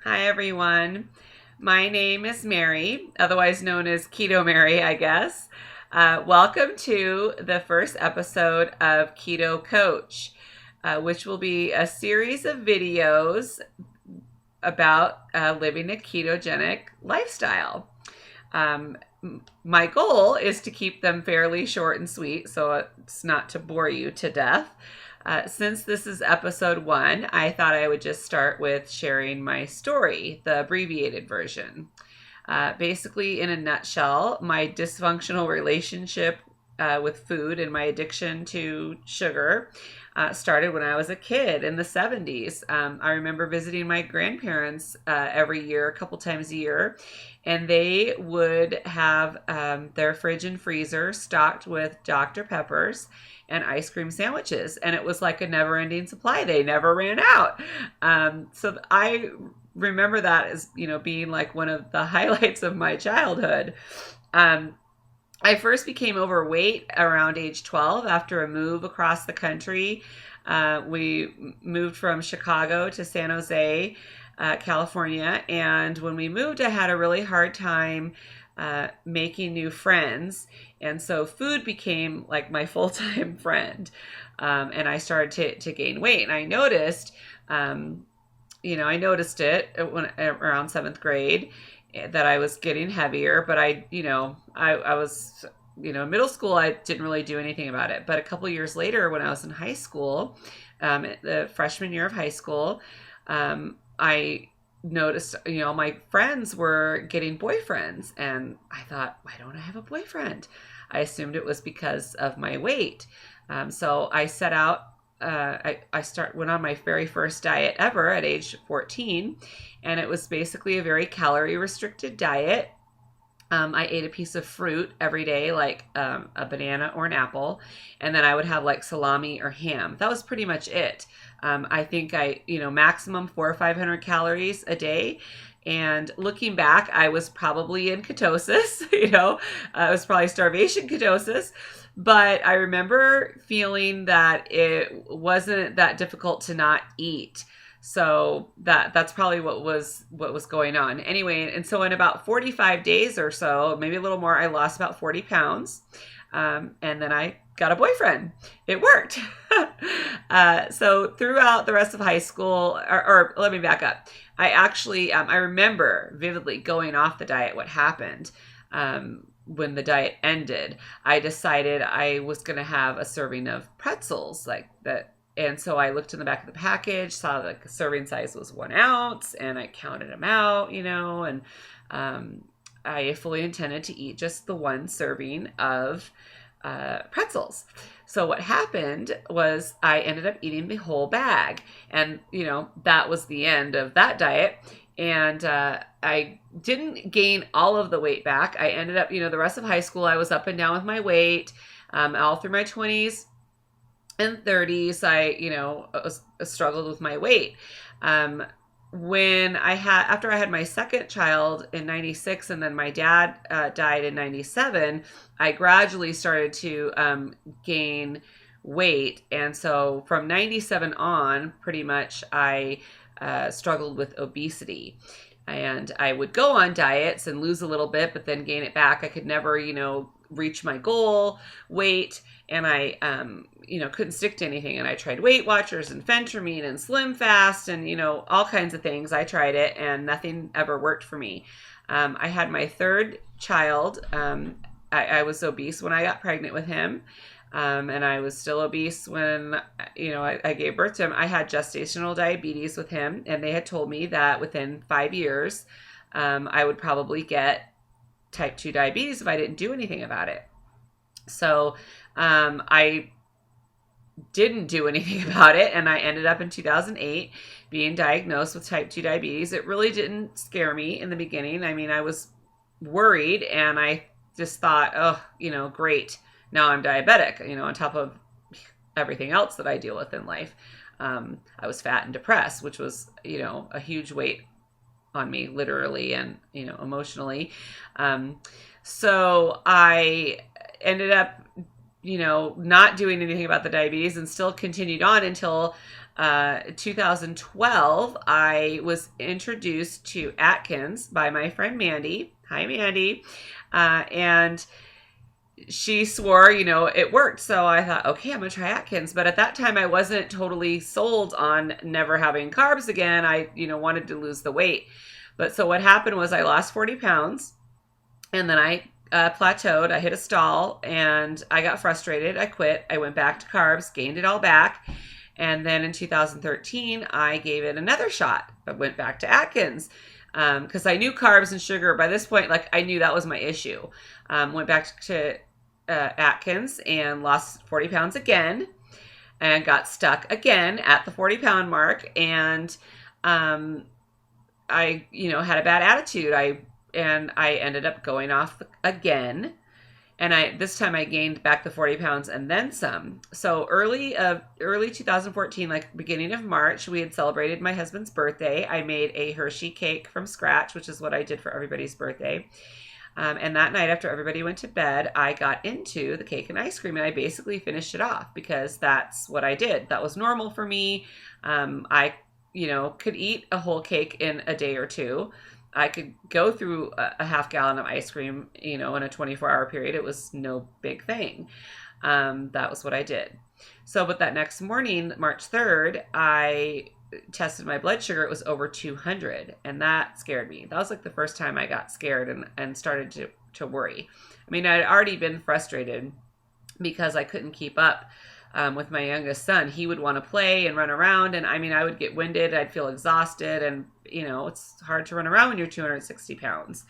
Hi, everyone. My name is Mary, otherwise known as Keto Mary, I guess. Welcome to the first episode of Keto Coach, which will be a series of videos about living a ketogenic lifestyle. Um, my goal is to keep them fairly short and sweet, so it's not to bore you to death. Since this is episode 1, I thought I would just start with sharing my story, the abbreviated version. Basically, in a nutshell, my dysfunctional relationship with food and my addiction to sugar started when I was a kid in the 70s. I remember visiting my grandparents every year, a couple times a year, and they would have their fridge and freezer stocked with Dr. Peppers and ice cream sandwiches. And it was like a never ending supply. They never ran out. So I remember that as, being like one of the highlights of my childhood. Um, I first became overweight around age 12 after a move across the country. We moved from Chicago to San Jose, California. And when we moved, I had a really hard time making new friends. And so food became like my full-time friend. And I started to gain weight. And I noticed, I noticed it around seventh grade that I was getting heavier, but I was, in middle school, I didn't really do anything about it. But a couple years later, when I was in high school, the freshman year of high school, I noticed, my friends were getting boyfriends, and I thought, why don't I have a boyfriend? I assumed it was because of my weight. So I set out. Went on my very first diet ever at age 14, and it was basically a very calorie restricted diet. I ate a piece of fruit every day, like a banana or an apple, and then I would have like salami or ham. That was pretty much it. I think maximum 400 or 500 calories a day. And looking back, I was probably in ketosis, it was probably starvation ketosis. But I remember feeling that it wasn't that difficult to not eat. So that's probably what was going on. Anyway, and so in about 45 days or so, maybe a little more, I lost about 40 pounds. And then I got a boyfriend. It worked. So throughout the rest of high school, or let me back up. I actually, I remember vividly going off the diet, what happened. When the diet ended, I decided I was going to have a serving of pretzels like that. And so I looked in the back of the package, saw the serving size was 1 ounce, and I counted them out, and I fully intended to eat just the one serving of pretzels. So what happened was I ended up eating the whole bag. And, that was the end of that diet. And I didn't gain all of the weight back. I ended up, the rest of high school, I was up and down with my weight. All through my 20s and 30s, I struggled with my weight. After I had my second child in 96 and then my dad died in 97, I gradually started to gain weight. And so from 97 on, pretty much I struggled with obesity. And I would go on diets and lose a little bit, but then gain it back. I could never, reach my goal weight. And I, couldn't stick to anything. And I tried Weight Watchers and Phentermine and Slim Fast and, all kinds of things. I tried it and nothing ever worked for me. I had my third child. I was obese when I got pregnant with him. And I was still obese when, I gave birth to him. I had gestational diabetes with him, and they had told me that within 5 years, I would probably get type 2 diabetes if I didn't do anything about it. So I didn't do anything about it, and I ended up in 2008 being diagnosed with type 2 diabetes. It really didn't scare me in the beginning. I mean, I was worried, and I just thought, oh, great. Now I'm diabetic, on top of everything else that I deal with in life. I was fat and depressed, which was, a huge weight on me, literally and, emotionally. So I ended up, not doing anything about the diabetes and still continued on until 2012, I was introduced to Atkins by my friend Mandy. Hi, Mandy. And she swore, it worked. So I thought, okay, I'm going to try Atkins. But at that time, I wasn't totally sold on never having carbs again. I, wanted to lose the weight. But so what happened was I lost 40 pounds and then I plateaued. I hit a stall and I got frustrated. I quit. I went back to carbs, gained it all back. And then in 2013, I gave it another shot. I went back to Atkins because I knew carbs and sugar. By this point, I knew that was my issue. Went back to Atkins and lost 40 pounds again and got stuck again at the 40-pound mark. And I, had a bad attitude. I ended up going off again. And this time I gained back the 40 pounds and then some. So early 2014, beginning of March, we had celebrated my husband's birthday. I made a Hershey cake from scratch, which is what I did for everybody's birthday. And that night after everybody went to bed, I got into the cake and ice cream and I basically finished it off because that's what I did. That was normal for me. I, could eat a whole cake in a day or two. I could go through a half gallon of ice cream, in a 24-hour period. It was no big thing. That was what I did. So, but that next morning, March 3rd, I tested my blood sugar. It was over 200. And that scared me. That was the first time I got scared and started to worry. I mean, I'd already been frustrated because I couldn't keep up with my youngest son. He would want to play and run around. And I would get winded. I'd feel exhausted. And, it's hard to run around when you're 260 pounds.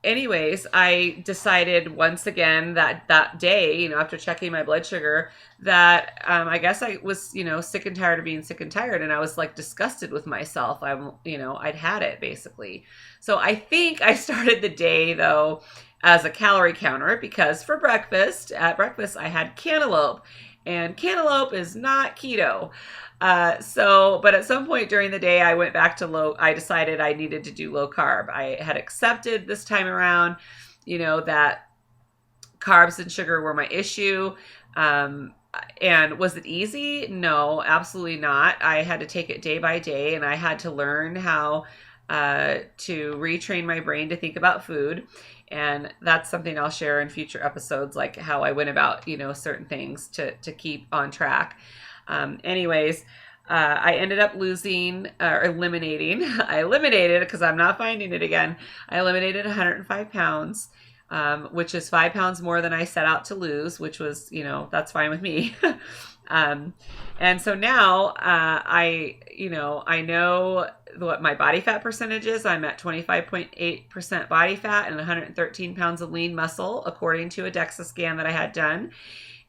Anyways, I decided once again that day, after checking my blood sugar, that I guess I was, sick and tired of being sick and tired. And I was disgusted with myself. I'd had it basically. So I think I started the day though as a calorie counter because at breakfast I had cantaloupe, and cantaloupe is not keto. But at some point during the day, I went back to I decided I needed to do low carb. I had accepted this time around, that carbs and sugar were my issue. And was it easy? No, absolutely not. I had to take it day by day, and I had to learn how to retrain my brain to think about food. And that's something I'll share in future episodes, like how I went about, certain things to keep on track. I ended up eliminating. I eliminated because I'm not finding it again. I eliminated 105 pounds, which is 5 pounds more than I set out to lose, which was, that's fine with me. And so now, I know what my body fat percentage is. I'm at 25.8% body fat and 113 pounds of lean muscle, according to a DEXA scan that I had done.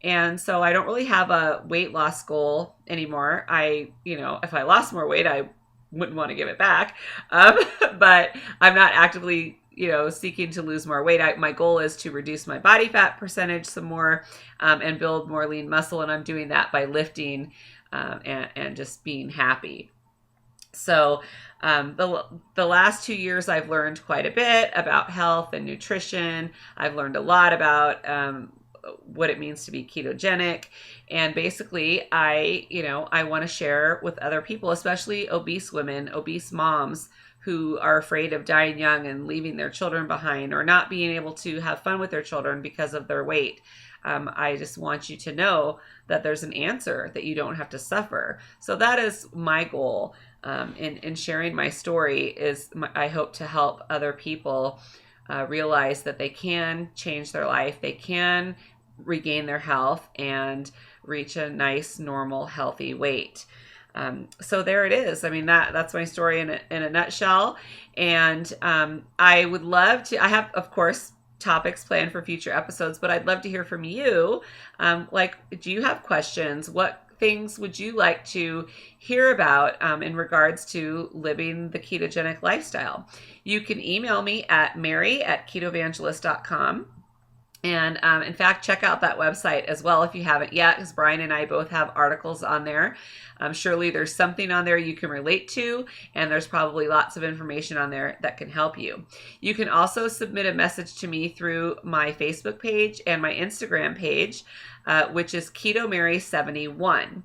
And so I don't really have a weight loss goal anymore. If I lost more weight, I wouldn't want to give it back. But I'm not actively, seeking to lose more weight. My goal is to reduce my body fat percentage some more, and build more lean muscle. And I'm doing that by lifting, and just being happy. So, the last 2 years, I've learned quite a bit about health and nutrition. I've learned a lot about, what it means to be ketogenic. And basically I want to share with other people, especially obese women, obese moms who are afraid of dying young and leaving their children behind, or not being able to have fun with their children because of their weight. I just want you to know that there's an answer, that you don't have to suffer. So that is my goal, in sharing my story. I hope to help other people realize that they can change their life. They can regain their health and reach a nice, normal, healthy weight. So there it is. That's my story in a nutshell. And I would love to, I have, of course, topics planned for future episodes, but I'd love to hear from you. Do you have questions? What things would you like to hear about in regards to living the ketogenic lifestyle? You can email me at mary@ketoevangelist.com. And in fact, check out that website as well if you haven't yet, because Brian and I both have articles on there. Surely there's something on there you can relate to, and there's probably lots of information on there that can help you. You can also submit a message to me through my Facebook page and my Instagram page, which is Keto Mary 71.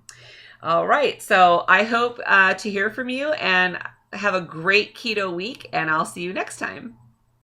All right, so I hope to hear from you, and have a great keto week, and I'll see you next time.